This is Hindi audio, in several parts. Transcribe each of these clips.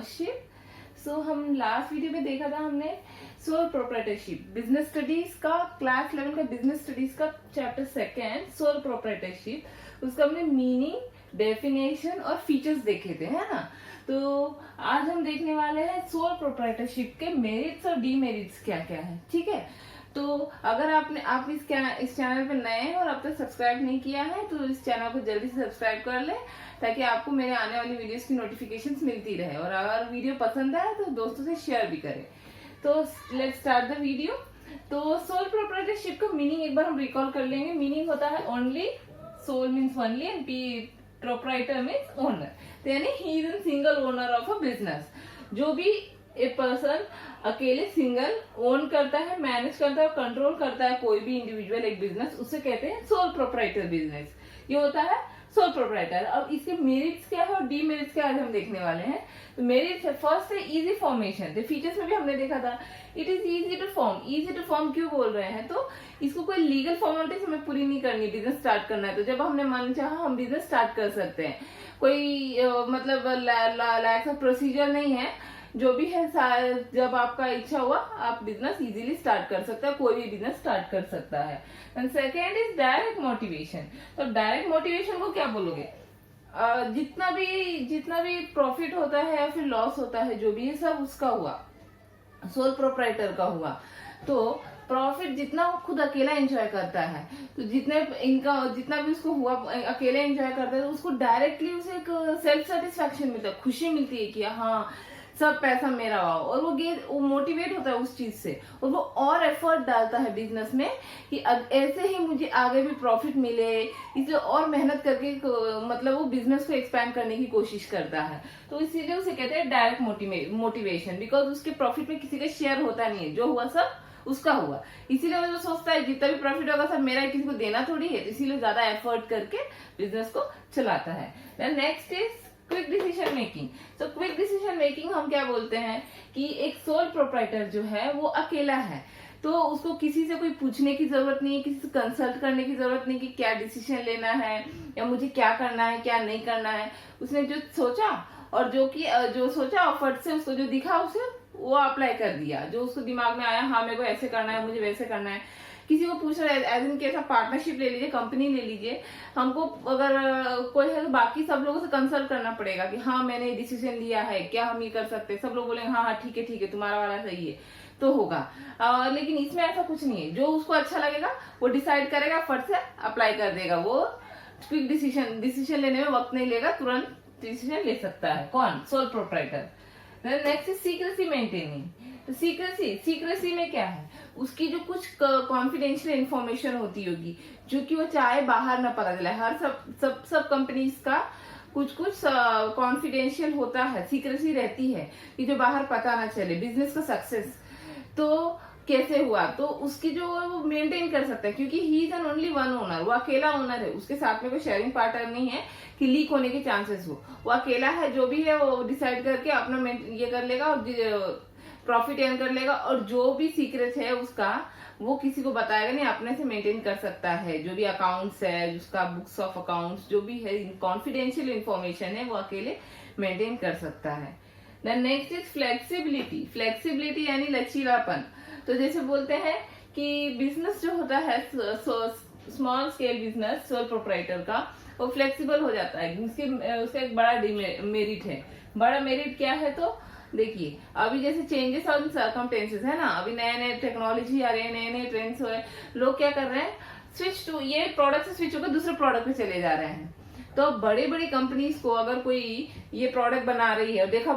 एंटरप्रेन्योरशिप। सो हम लास्ट वीडियो में देखा था हमने सोल प्रोप्राइटरशिप, बिजनेस स्टडीज का क्लास लेवल का बिजनेस स्टडीज का चैप्टर सेकेंड सोल प्रोप्राइटरशिप। उसका हमने मीनिंग, डेफिनेशन और फीचर्स देखे थे, है ना। तो आज हम देखने वाले हैं सोल प्रोप्राइटरशिप के मेरिट्स और डीमेरिट्स क्या क्या है। ठीक है, तो अगर आप इस चैनल पर नए हैं और अब तक सब्सक्राइब नहीं किया है तो इस चैनल को जल्दी से सब्सक्राइब कर ले, ताकि आपको मेरे आने वाली वीडियोस की नोटिफिकेशंस मिलती रहे। और अगर वीडियो पसंद आए तो दोस्तों से शेयर भी करें। तो लेट्स स्टार्ट द वीडियो। तो सोल प्रोप्राइटरशिप का मीनिंग एक बार हम रिकॉल कर लेंगे। मीनिंग होता है only, sole means only and proprietor means owner. तो यानी he is an single owner of a business. जो भी ए पर्सन अकेले सिंगल ओन करता है, मैनेज करता है, कंट्रोल करता है कोई भी इंडिविजुअल एक बिजनेस, उसे कहते हैं सोल प्रोप्राइटर बिजनेस। ये होता है सोल प्रोप्राइटर। अब इसके मेरिट्स क्या है और डीमेरिट्स क्या है हम देखने वाले हैं। तो मेरिट्स है, फर्स्ट है इजी फॉर्मेशन। तो फीचर्स में भी हमने देखा था it is easy to form. Easy to form क्यों बोल रहे हैं, तो इसको कोई लीगल फॉर्मेलिटीज हमें पूरी नहीं करनी, बिजनेस स्टार्ट करना है तो जब हमने मन चाहा हम बिजनेस स्टार्ट कर सकते हैं। कोई मतलब लाइक प्रोसीजर नहीं है, जो भी है जब आपका इच्छा हुआ आप बिजनेस इजीली स्टार्ट कर सकते हैं, कोई भी बिजनेस स्टार्ट कर सकता है। And second is direct motivation. तो डायरेक्ट मोटिवेशन को क्या बोलोगे, जितना भी प्रॉफिट होता है या फिर लॉस होता है, जो भी है सब उसका हुआ, सोल प्रोप्राइटर का हुआ। तो प्रॉफिट जितना वो खुद अकेला एंजॉय करता है, तो जितना भी उसको हुआ अकेले एंजॉय करता है, तो उसको डायरेक्टली उसे एक सेल्फ सेटिस्फैक्शन मिलता है, खुशी मिलती है कि हाँ सब पैसा मेरा हुआ। और वो मोटिवेट होता है उस चीज से, और वो और एफर्ट डालता है बिजनेस में कि ऐसे ही मुझे आगे भी प्रॉफिट मिले, इसलिए और मेहनत करके मतलब वो बिजनेस को एक्सपैंड करने की कोशिश करता है। तो इसीलिए उसे कहते हैं डायरेक्ट मोटिवेशन, बिकॉज उसके प्रॉफिट में किसी का शेयर होता नहीं है, जो हुआ सब उसका हुआ। इसीलिए वो सोचता है जितना भी प्रॉफिट होगा सब मेरा है, किसी को देना थोड़ी है, तो इसीलिए ज्यादा एफर्ट करके बिजनेस को चलाता है। Next is quick decision making. तो क्विक डिसीजन मेकिंग हम क्या बोलते हैं कि एक सोल प्रोप्राइटर जो है वो अकेला है, तो उसको किसी से कोई पूछने की जरूरत नहीं है, किसी से कंसल्ट करने की जरूरत नहीं कि क्या डिसीजन लेना है या मुझे क्या करना है क्या नहीं करना है। उसने जो सोचा और जो सोचा और फट से उसको जो दिखा उसे वो अप्लाई कर दिया, जो उसको दिमाग में आया, हाँ मेरे को ऐसे करना है, मुझे वैसे करना है। किसी को पूछ रहे एज इन केस पार्टनरशिप ले लीजिए, कंपनी ले लीजिए, हमको अगर कोई है तो बाकी सब लोगों से कंसल्ट करना पड़ेगा कि हाँ मैंने डिसीजन लिया है, क्या हम ये कर सकते हैं। सब लोग बोलेंगे हाँ हाँ ठीक है तुम्हारा वाला सही है तो होगा। लेकिन इसमें ऐसा कुछ नहीं है, जो उसको अच्छा लगेगा वो डिसाइड करेगा, फट से अप्लाई कर देगा। वो क्विक डिसीजन लेने में वक्त नहीं लेगा, तुरंत डिसीजन ले सकता है। कौन? Sole proprietor. Next is secrecy maintaining. तो सीक्रेसी में क्या है, उसकी जो कुछ कॉन्फिडेंशियल इंफॉर्मेशन होती होगी जो कि वो चाहे बाहर ना पता चले। हर सब कंपनीज का कुछ कॉन्फिडेंशियल होता है, सीक्रेसी रहती है कि जो बाहर पता ना चले। बिजनेस का सक्सेस तो कैसे हुआ, तो उसकी जो वो मेंटेन कर सकता है, क्योंकि ही is an only one owner. वो अकेला ओनर है, उसके साथ में कोई शेयरिंग पार्टनर नहीं है कि लीक होने के चांसेस हो। वो अकेला है, जो भी है वो डिसाइड करके अपना ये कर लेगा और प्रॉफिट अर्न कर लेगा। और जो भी सीक्रेट है उसका वो किसी को बताएगा नहीं, अपने से मेंटेन कर सकता है। जो भी अकाउंट्स है, उसका बुक्स ऑफ अकाउंट्स जो भी है, कॉन्फिडेंशियल इंफॉर्मेशन है, वो अकेले मेंटेन कर सकता है। देन नेक्स्ट इज फ्लेक्सिबिलिटी यानी लचीलापन। तो जैसे बोलते हैं कि बिजनेस जो होता है, small scale business sole proprietor का, वो फ्लेक्सिबल हो जाता है। उसका एक बड़ा मेरिट है। बड़ा मेरिट क्या है, तो देखिए अभी जैसे चेंजेस ऑन सर्कमस्टेंसेस है ना, अभी नए टेक्नोलॉजी आ रहे हैं, नए ट्रेंड्स हो रहे हैं, लोग क्या कर रहे हैं, स्विच टू ये प्रोडक्ट से स्विच होकर दूसरे प्रोडक्ट पे चले जा रहे हैं। तो बड़ी कंपनीज को अगर कोई ये प्रोडक्ट बना रही है और देखा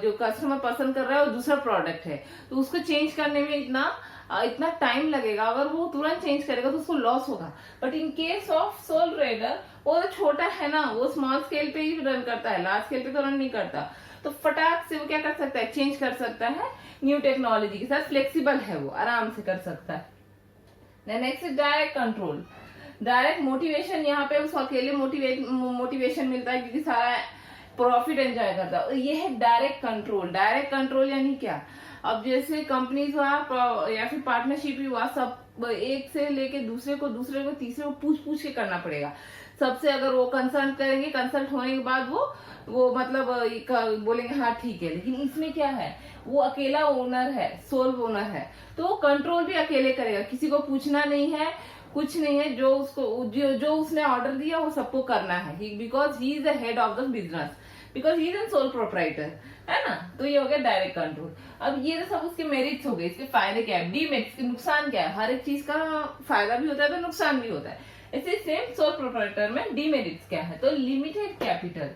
जो कस्टमर पसंद कर रहा है वो दूसरा प्रोडक्ट है, तो उसको चेंज करने में इतना टाइम लगेगा। अगर वो तुरंत चेंज करेगा तो उसको लॉस होगा। But in case of soul trader, वो तो छोटा है ना, वो स्मॉल स्केल पे ही रन करता है, लार्ज स्केल पे तो रन नहीं करता। तो फटाक से वो क्या कर सकता है, चेंज कर सकता है न्यू टेक्नोलॉजी के साथ। फ्लेक्सिबल है, वो आराम से कर सकता है। Next is direct control. Direct motivation, यहाँ पे उसको अकेले मोटिवेशन मिलता है क्योंकि सारा प्रॉफिट एंजॉय करता है। ये है डायरेक्ट कंट्रोल। डायरेक्ट कंट्रोल यानी क्या, अब जैसे कंपनीज हुआ या फिर पार्टनरशिप हुआ, सब एक से लेके दूसरे को तीसरे को पूछ पूछ के करना पड़ेगा सबसे। अगर वो कंसल्ट करेंगे, कंसल्ट होने के बाद वो मतलब बोलेंगे हाँ ठीक है। लेकिन इसमें क्या है, वो अकेला ओनर है, सोल ओनर है, तो वो कंट्रोल भी अकेले करेगा, किसी को पूछना नहीं है, कुछ नहीं है। जो उसने ऑर्डर दिया वो सबको करना है, because he is the head of the business, because he is N sole proprietor, है ना। तो ये हो गया डायरेक्ट कंट्रोल। अब ये तो सब उसके मेरिट्स हो गए। इसके फायदे क्या है, डीमेरिट्स के नुकसान क्या है। हर एक चीज का फायदा भी होता है तो नुकसान भी होता है। इसी सेम सोल प्रोप्राइटर में डीमेरिट्स क्या है, तो लिमिटेड कैपिटल।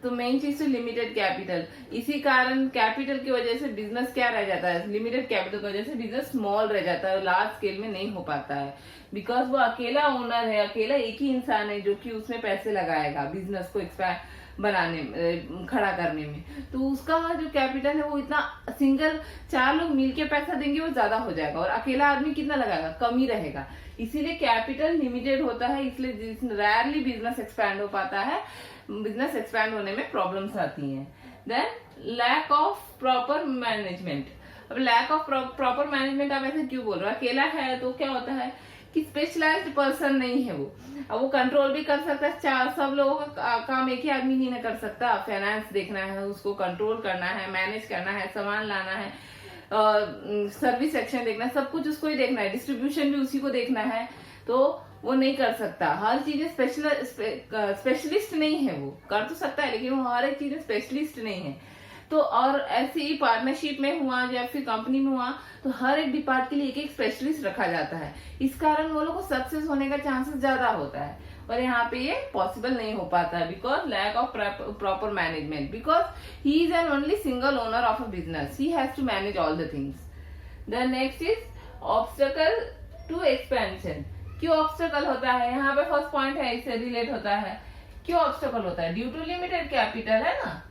तो मेन चीज तो लिमिटेड कैपिटल। इसी कारण कैपिटल की वजह से बिजनेस क्या रह जाता है, लिमिटेड कैपिटल की वजह से बिजनेस स्मॉल रह जाता है, लार्ज स्केल में नहीं हो पाता है। बिकॉज वो अकेला ओनर है, अकेला एक ही इंसान है जो कि उसमें पैसे लगाएगा बिजनेस को एक्सपैंड बनाने खड़ा करने में। तो उसका जो कैपिटल है वो इतना, सिंगल 4 लोग मिलके पैसा देंगे वो ज्यादा हो जाएगा, और अकेला आदमी कितना लगाएगा, कम ही रहेगा। इसीलिए कैपिटल लिमिटेड होता है, इसलिए रेयरली बिजनेस एक्सपैंड हो पाता है। बिजनेस एक्सपैंड होने में प्रॉब्लम्स आती हैं। Then lack of proper management. अब लैक ऑफ प्रॉपर मैनेजमेंट आप ऐसे क्यों बोल रहे हो, अकेला है तो क्या होता है कि स्पेशलाइज्ड पर्सन नहीं है वो। अब वो कंट्रोल भी कर सकता है, सब लोगों का काम एक ही आदमी नहीं ना कर सकता। फाइनेंस देखना है, उसको कंट्रोल करना है, मैनेज करना है, सामान लाना है, सर्विस सेक्शन देखना है, सब कुछ उसको ही देखना है, डिस्ट्रीब्यूशन भी उसी को देखना है। तो वो नहीं कर सकता हर चीजें। स्पेशलिस्ट नहीं है, वो कर तो सकता है लेकिन वो हर एक चीजें स्पेशलिस्ट नहीं है। तो और ऐसे ही पार्टनरशिप में हुआ या फिर कंपनी में हुआ तो हर एक डिपार्ट के लिए एक स्पेशलिस्ट रखा जाता है। इस कारण वो लोग को सक्सेस होने का चांसेस ज्यादा होता है, और यहाँ पे ये पॉसिबल नहीं हो पाता है because lack of proper management. Because he is an only single owner of a business, he has to manage all the things. The next is obstacle to expansion. क्यों ऑब्स्टेकल होता है, यहाँ पे फर्स्ट पॉइंट है, इससे रिलेट होता है। क्यों ऑब्स्टेकल होता है, ड्यू टू लिमिटेड कैपिटल, है ना।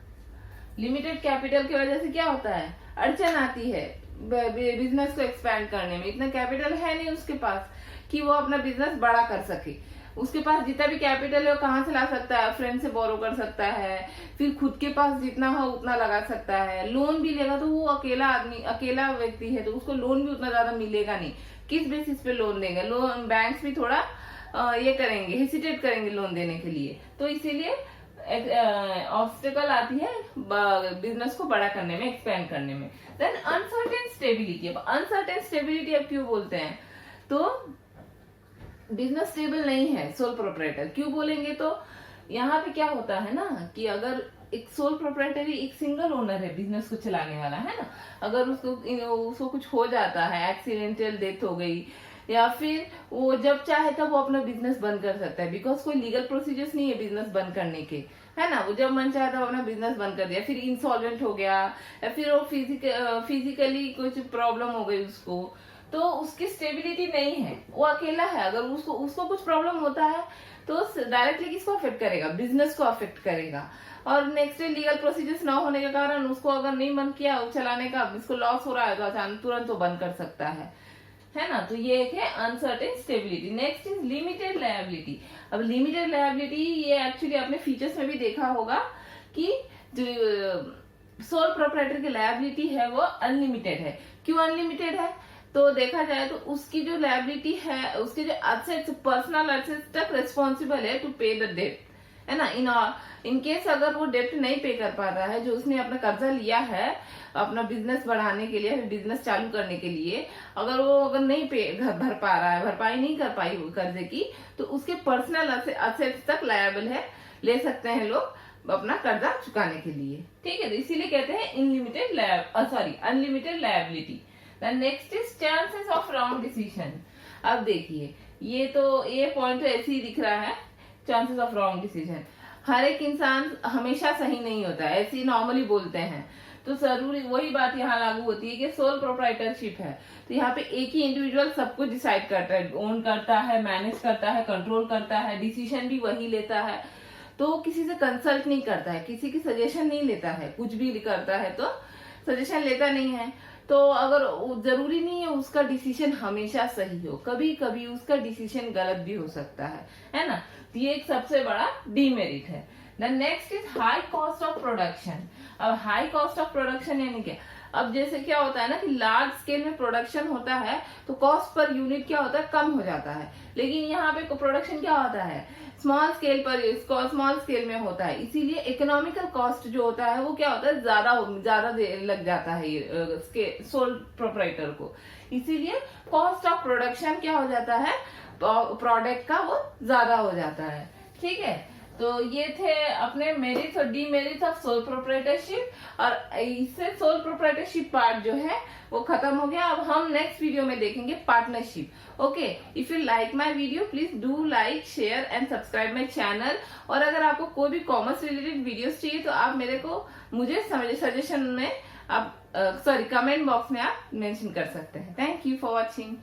लिमिटेड कैपिटल की वजह से क्या होता है, अड़चन आती है बिजनेस को एक्सपैंड करने में। इतना कैपिटल है नहीं उसके पास कि वो अपना बिजनेस बड़ा कर सके। उसके पास जितना भी कैपिटल है वो कहाँ से ला सकता है, फ्रेंड से बोरो कर सकता है, फिर खुद के पास जितना हो उतना लगा सकता है। लोन भी लेगा तो वो अकेला व्यक्ति है तो उसको लोन भी उतना ज्यादा मिलेगा नहीं। किस बेसिस पे लोन देगा, लोन बैंक्स भी थोड़ा ये करेंगे, हेसिटेट करेंगे लोन देने के लिए। तो इसीलिए ऑब्स्टेकल आती है बिजनेस को बड़ा करने में, एक्सपेंड करने में। Then uncertain stability. अब अनसर्टेन स्टेबिलिटी अब क्यों बोलते हैं, तो बिजनेस स्टेबल नहीं है सोल प्रोप्राइटर। क्यों बोलेंगे, तो यहाँ पे क्या होता है ना कि अगर एक सोल प्रोप्राइटर ही एक सिंगल ओनर है बिजनेस को चलाने वाला, है ना। अगर उसको कुछ हो जाता है, एक्सीडेंटल डेथ हो गई, या फिर वो जब चाहे तब वो अपना बिजनेस बंद कर सकता है, बिकॉज कोई लीगल प्रोसीजर्स नहीं है बिजनेस बंद करने के, है ना। वो जब मन चाहे तब अपना बिजनेस बंद कर दिया, फिर इंसॉल्वेंट हो गया, या फिर वो फिजिकली कुछ प्रॉब्लम हो गई उसको, तो उसकी स्टेबिलिटी नहीं है, वो अकेला है। अगर उसको कुछ प्रॉब्लम होता है तो डायरेक्टली किसको अफेक्ट करेगा, बिजनेस को अफेक्ट करेगा। और नेक्स्ट लीगल प्रोसीजर्स ना होने के कारण उसको अगर नहीं बंद किया चलाने का, इसको लॉस हो रहा है तो अचानक तुरंत वो बंद कर सकता है ना। तो ये एक है uncertain stability. Next is limited liability. अब लिमिटेड लायबिलिटी ये एक्चुअली आपने फीचर्स में भी देखा होगा कि जो सोल प्रोप्राइटर की लायबिलिटी है वो अनलिमिटेड है। क्यों अनलिमिटेड है, तो देखा जाए तो उसकी जो लायबिलिटी है, उसके जो एसेट्स, पर्सनल एसेट्स तक रिस्पॉन्सिबल है टू पे द डेट, है ना। इन केस अगर वो डेप्ट नहीं पे कर पाता है, जो उसने अपना कर्जा लिया है अपना बिजनेस बढ़ाने के लिए, बिजनेस चालू करने के लिए, अगर नहीं भर पा रहा है, भरपाई नहीं कर पाई कर्जे की, तो उसके पर्सनल असेट्स तक लायबल है, ले सकते हैं लोग अपना कर्जा चुकाने के लिए। ठीक है, तो इसीलिए कहते हैं unlimited liability. Next is chances of wrong decision. अब देखिए ये पॉइंट तो ऐसे ही दिख रहा है, चांसेस ऑफ रॉन्ग डिसीजन। हर एक इंसान हमेशा सही नहीं होता है, ऐसे ही नॉर्मली बोलते हैं। तो जरूरी वही बात यहाँ लागू होती है कि सोल प्रोप्राइटरशिप है, तो यहाँ पे एक ही इंडिविजुअल सब कुछ डिसाइड करता है, ओन करता है, मैनेज करता है, कंट्रोल करता है, डिसीजन भी वही लेता है। तो किसी से कंसल्ट नहीं करता है, किसी की सजेशन नहीं लेता है, कुछ भी करता है तो सजेशन लेता नहीं है। तो अगर जरूरी नहीं है उसका डिसीजन हमेशा सही हो, कभी कभी उसका डिसीजन गलत भी हो सकता है ना। तो ये एक सबसे बड़ा डीमेरिट है। Then next is high cost of production. अब हाई कॉस्ट ऑफ प्रोडक्शन यानी क्या, अब जैसे क्या होता है ना कि लार्ज स्केल में प्रोडक्शन होता है तो कॉस्ट पर यूनिट क्या होता है, कम हो जाता है। लेकिन यहाँ पे प्रोडक्शन क्या होता है, स्मॉल स्केल पर, इसको स्मॉल स्केल में होता है, इसीलिए इकोनॉमिकल कॉस्ट जो होता है वो क्या होता है, ज्यादा लग जाता है सोल प्रोप्राइटर को। इसीलिए कॉस्ट ऑफ प्रोडक्शन क्या हो जाता है, प्रोडक्ट का वो ज्यादा हो जाता है। ठीक है, तो ये थे अपने मेरिट्स और डीमेरिट्स ऑफ सोल प्रोप्राइटरशिप, और इससे सोल प्रोप्राइटरशिप पार्ट जो है वो खत्म हो गया। अब हम नेक्स्ट वीडियो में देखेंगे partnership. Okay, if you like my video please do like, share and subscribe my channel. और अगर आपको कोई भी कॉमर्स रिलेटेड वीडियोस चाहिए तो आप मुझे सजेशन में आप कमेंट बॉक्स में आप मेंशन कर सकते हैं। Thank you for watching.